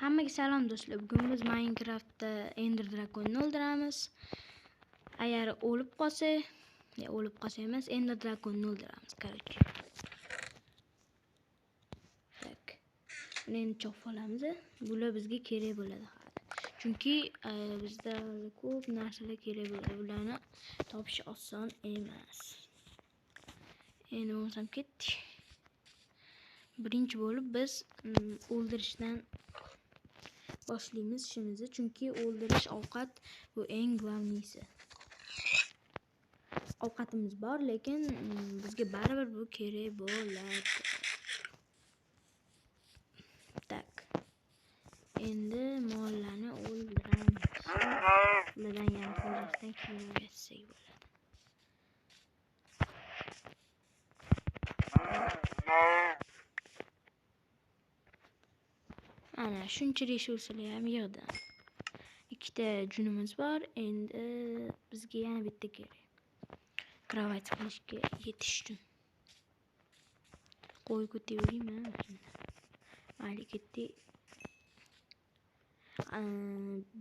Hammaga salom do'stlar. Bugun biz Minecraftda Ender Dragonni o'ldiramiz. Agar o'lib qolsa emas, Ender Dragonni o'ldiramiz, короче. Tak. Buni cho'p olamiz. Bular bizga kerak bo'ladi. Chunki bizda ko'p narsalar kerak bo'ladi. Bularni topish oson emas. Endi bo'lsam ketdik. Birinchi bo'lib biz o'ldirishdan boshlaymiz ishimizni, chunki o'ldirish ovqat bu eng главныйsi. Ovqatimiz bor, lekin bizga baribir bu kerak bo'ladi. Tak. Endi mollarni o'ldiramiz. Ulardan yana qo'rqmasdan keyin o'ldirsak bo'ladi. Ana shuncha resurslar ham yig'dim. Ikkita junimiz bor. Endi bizga yana bitta kerak. Kravat qilishga yetish uchun. Qo'y ko'taraymi? Mayli ketdik.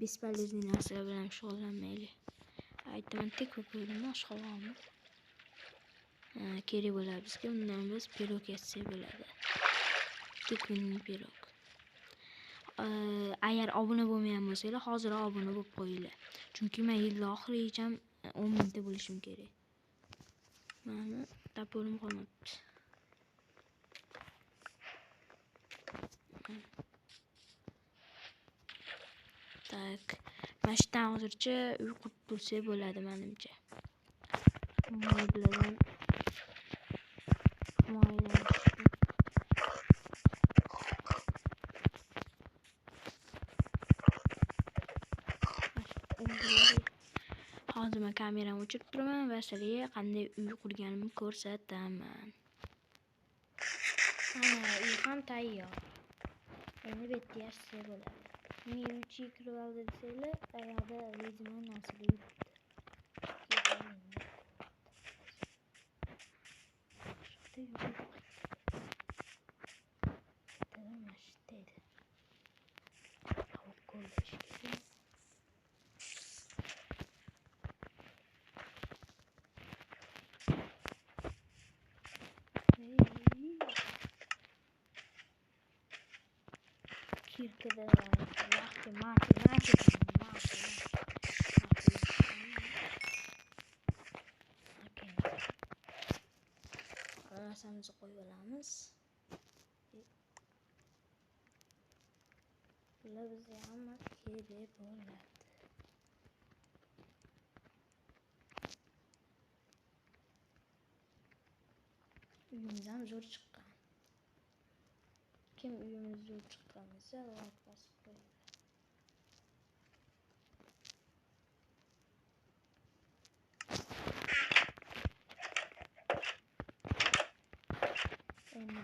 Bespolezniy narsalar bilan shug'ullanmaylik. Aytaman, tek qo'ydim, oshqovoqni. Kerak bo'ladi bizga. Undan biz pirog yassak bo'ladi. 2 kunlik pirog. Agar obuna bo'lmagan bo'lsanglar, hozir obuna bo'lib qo'yinglar. Chunki men yil oxirigacha 10 mingta bo'lishim kerak. Mana tapolim qolmabdi. Tak. Mana shu yerdan hozircha uy qurib tursa bo'ladi menimcha. Mo'yladan hozir men kameramni o'chirib turaman va sizlarga qanday uy qurganimni ko'rsataman. Mana uy ham tayyor. Endi bu yerda yashasa bo'ladi. Men uyga kirib oldi desanglar, ayoqda lezimon narsalar yuribdi. Kirkada yaxshi mati. Narsamizni qo'yib olamiz. Bular bizga hamma kerak bo'ladi. Uyimizdan zo'r chiqqan. Kim uyimiz zo'r chiqqan desa, like bosib qo'ying. Endi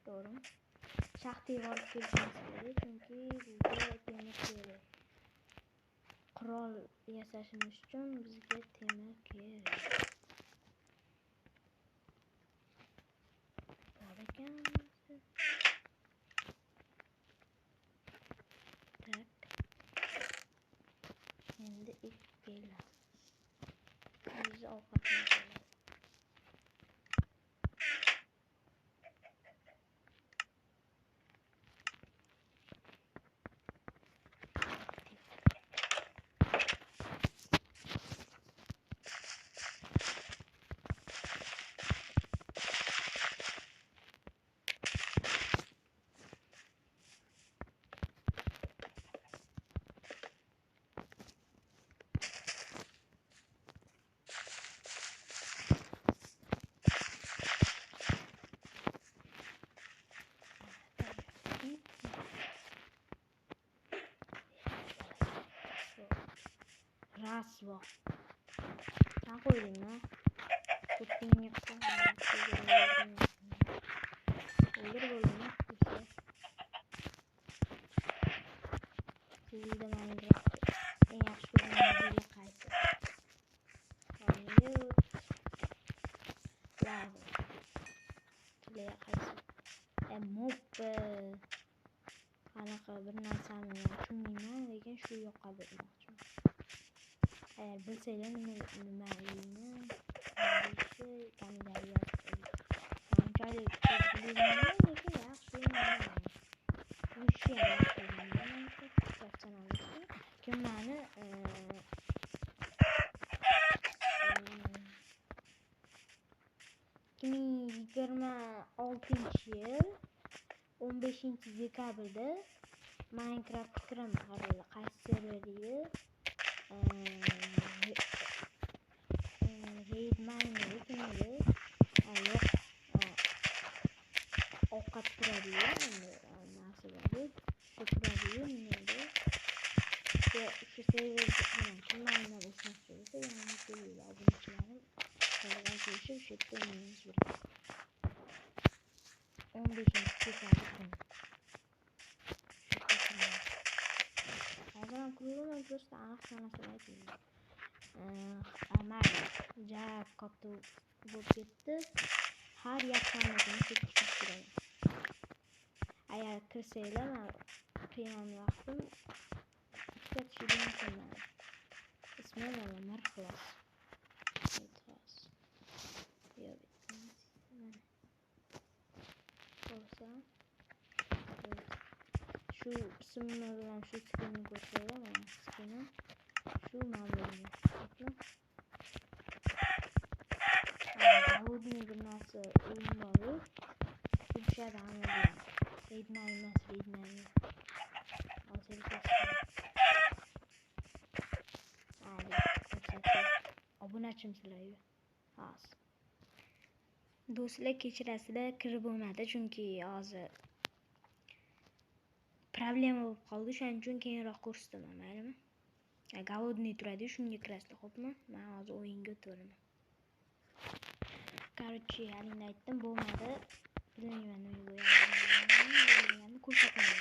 to'g'rimi? Shaxtaga olib kelishimiz kerak, chunki bizga temir kerak. Qurol yasashimiz uchun bizga temir kerak. Bor ekan. Tak. Endi ikkala. Biz ovqatimiz bo'ladi. Rasvo. Sen koydun mu? Kutuğunu yapsana. Olur böyle ne? Sizi de Minecraft en yaxshi ko'rgan videoga qaytdi. Lava. moppa qanaqa bir narsani tushunmayman, lekin shu yoqadi demoqchiman. Agar bilsanglar nimaligini kommentariy yozib qo'ying. Unchalik bilmayman, lekin yaxshi o'ynamayman. Shu yaxshi o'ynamayman. Kimlarni 2026-yil 15-dekabrda Minecraft kirim qaraydi. Qaysi server deydi? Raidminer kimdi? Yo'q. Ovqat turadi, narsa bor. Shu turadi, nima? Shu serverga kimlarni o'smoqchi bo'lsa, yana ko'rib obunachilarim qayerdan kelishib, shu yerda o'ynaymiz birga. 15-dekabr kuni. Hozir ham kurilgan просто aniq sanasini aytmayman. Mayli, jab katta bo'lib ketdi. Har yakshanbasini tekshirib turaman. Agar kirsanglar, men qiyin vaqtim ikkita tushirgan ekanman. Ismi Mirxlos. Yo'q, shu ismini bilan shu skinni ko'rsanglar, mana skinni shu ma'lumotni. Hodni bir narsa o'yin bor-ku. Turishadi hamma. Raidminer emas. Hozir obunachimsizlar. Hozir. Do'stlar, kechirasizlar, kirib bo'lmadi chunki hozir problema bo'lib qoldi. Shuning uchun keyinroq ko'rsataman, maylimi? Голодный turadi, shunga kirasizlar, xo'pmi? Men hozir o'yinga o'tiraman. Короче, halingni aytdim, bo'lmadi. Bilmayman nima bo'lganini ko'rsataman.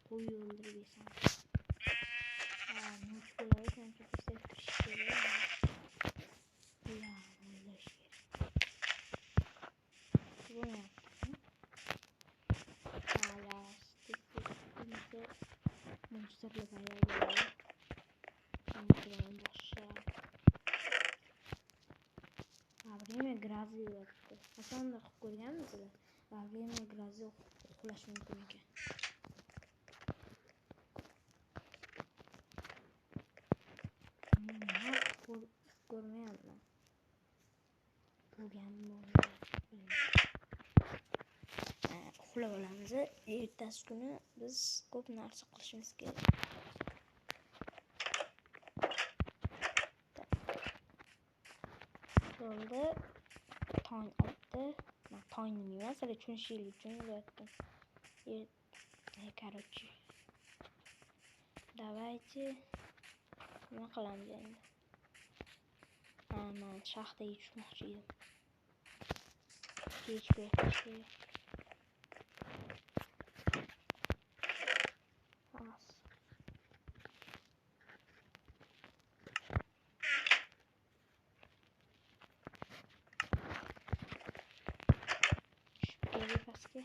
Qo'y o'ldirib yesam. Nima bo'ladi? Sanki sektorish kerak. Monsterli bayağı Время грозы yaptı. Hasan da ko'rgan misiniz? Время грозы uxlash mumkin ekan. Ko'rmayapman. Uxlab olamiz. Ertasi kuni biz ko'p narsa qilishimiz kerak. Yo'lda tong otdi. Men tong demayman, sizlar tushunishingiz uchun yozdim. Короче. Давайте nima qilamiz endi? Men shaxtaga tushmoqchi edim. Kech qo'yishdi. Paske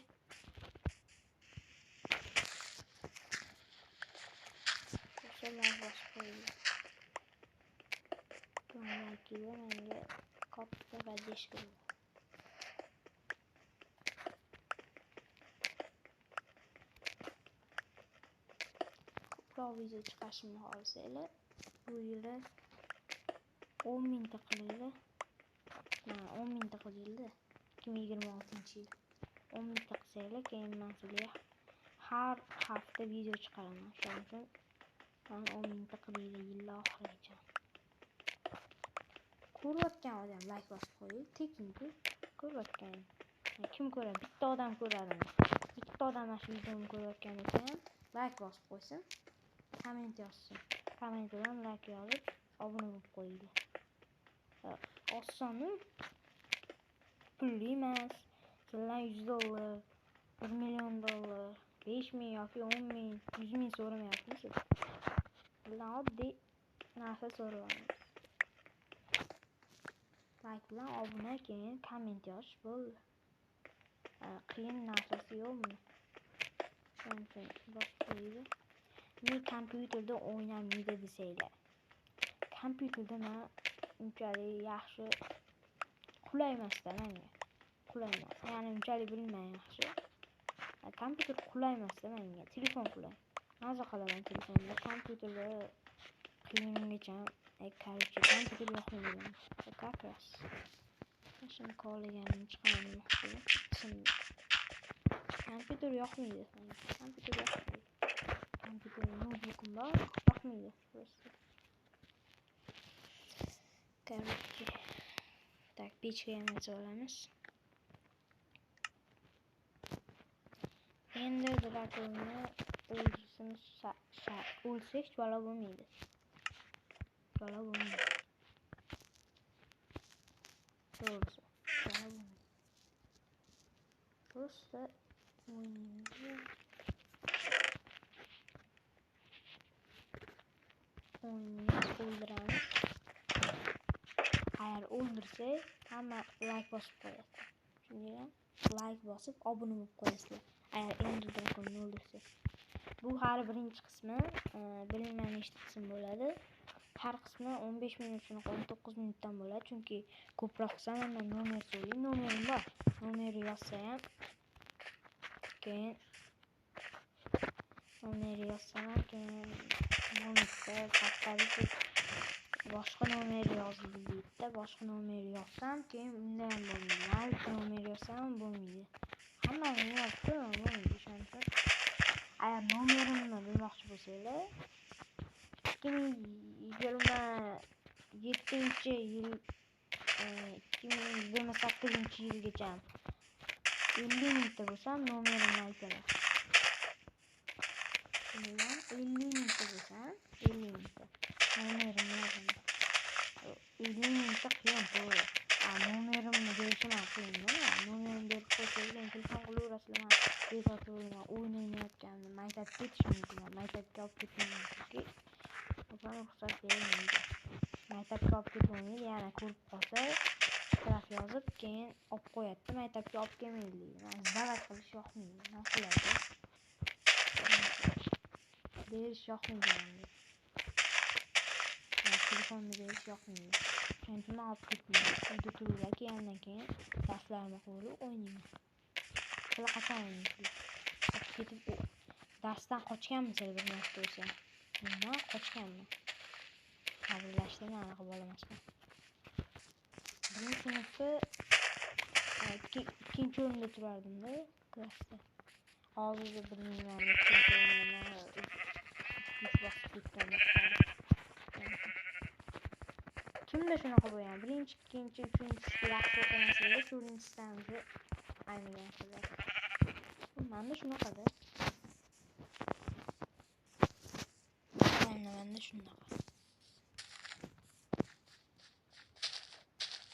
Şöyle başlayalım. Sonra gidelim kapta kardeşim. Pro video çıkarşımı olsaydı bu yılı 10.000 takılıydı. 10.000 takılıydı. 2026 yıl. 10.000 taksayla keyin sizlarga har hafta video chiqaraman. Shuning uchun men 10.000 taqiliydi yil oxirigacha. Ko'rayotgan odam like bosib qo'ying. Tekin-ku ko'rayotgan. Kim ko'radi? Bitta odam ko'radi. Bitta odam mana shu videoni ko'rayotgan bo'lsa ham like bosib qo'ysin. Komment yozsin. Kommentdan like yozib obuna bo'lib qo'yinglar. Oson-ku. Pulli emas. Sizlar $100, $1 million, 5 ming yoki 10 ming, 100 ming so'ramayapsiz. Bular oddiy narsa so'raymiz. Like bilan obuna, keyin komment yozish bo'ldi. Qiyin narsasi yo'qmi? Boshlaydi. Men kompyuterda o'ynamaydi desanglar. Kompyuterda men unchalik yaxshi qulay emasda menga. Qulay emas. Ya'ni unchalik bilmayman yaxshi. Kompyuter qulay emasda menga. Telefon qulay. Maza qilaman telefonda. Kompyuterda qiyingacha. Короче, kompyuter yoqmaydi. Как раз. Shuni qo'llaganimni chiqaraman. Kompyuter yoqmaydi. Kompyuter yoqmaydi. Kompyuter notebookim bor, yoqmaydi. Короче. Так, pechka yonatib olamiz. Endi drakonni o'ldirishimiz shart. O'lsak balo bo'lmaydi. Balo bo'lmaydi. To'g'risi, balo bo'lmaydi. Просто o'ldiramiz. Agar o'ldirsak, hamma like bosib qo'yadi. Tushundingizmi? Like bosib, obuna bo'lib qo'yasizlar. Agar endi drakonni o'ldirsak. Bu hali birinchi qismi, bilmayman nechta qism bo'ladi. Har qismi 15 minut, 19 minutdan bo'ladi. Chunki ko'proq qilsam men nomer so'rayman. Nomerim bor. Nomerni yozsam, keyin nomerni yozsam, keyin boshqa nomer yozildi deydi. Boshqa nomer yozsam, keyin unda ham bo'lmaydi. Mayli nomer yozsam bo'lmaydi. Hammani yozib qo'yaman, bo'lmaydi. O'shaning uchun agar nomerimni bilmoqchi bo'lsanglar, 2027-yil 2028-yilgacha 50 mingta bo'lsam nomerimni aytaman. 50 mingta bo'lsam, 50 mingta nomerimni yozaman. 50 mingta qiyin to'g'ri. Nomerimni berishim qiyin. Nomerimni berib qo'ysangiz, telefon qilaverasizlar. Bezovta bo'lmayman. O'ynayotganimni maktabga ketishim mumkin. Maktabga olib ketmayman. Chunki opam ruxsat bermaydi. Maktabga olib ketmaydi, yana ko'rib qolsa, shtraf yozib, keyin olib qo'yadi. Maktabga olib kelmaydi deydi. Zavat qilish yoqmaydi. Nima qiladi? Berish yoqmaydi menga. Telefonni berish yoqmaydi. Shuning uchun olib ketmayman. Uyda turiblar, kelgandan keyin darslarimni qilib o'ynayman. Sizlar qachon o'ynaysizlar? Olib ketib darsdan qochganmisizlar bir marta bo'lsa? Men qochganman. Hazillashdim, anaqa bola emasman. Birinchi sinfda ikkinchi o'rinda turardim-da klassda. Hozir bilmayman, ikkinchi o'rinda uch bosib ketdim. Kimda shunaqa bo'lgan? Birinchi, ikkinchi, uchinchisida yaxshi o'qimasanglar, to'rtinchisidan aynigansizlar. Menda shunaqada. Menda shunaqa.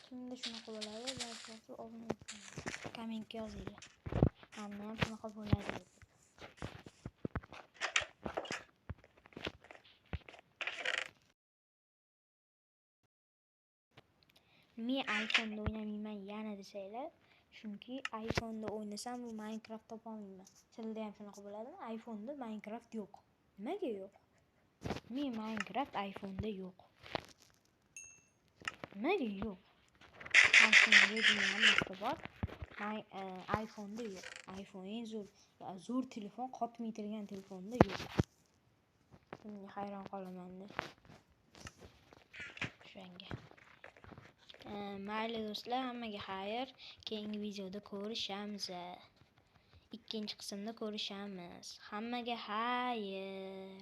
Kimda shunaqa bo'ladi? Barchasi obuna bo'lsin. Kommentga yozinglar. Menda ham shunaqa bo'ladi. Men iPhone'da o'ynamayman yana desanglar, chunki iPhone'da o'ynasam bu Minecraft topolmayman. Sizlarda ham shunaqa bo'ladimi? iPhone'da Minecraft yo'q. Nimaga yo'q? Men Minecraft iPhone'da yo'q. Nimaga yo'q? iPhone'da hammasi bor. iPhone'da yo'q. iPhone eng zo'r telefon, qotmay turgan telefonda yo'q. Men hayron qolaman-da. Shunga. Mayli do'stlar, hammaga xayr. Keyingi videoda ko'rishamiz. Ikkinchi qismda ko'rishamiz. Hammaga xayr.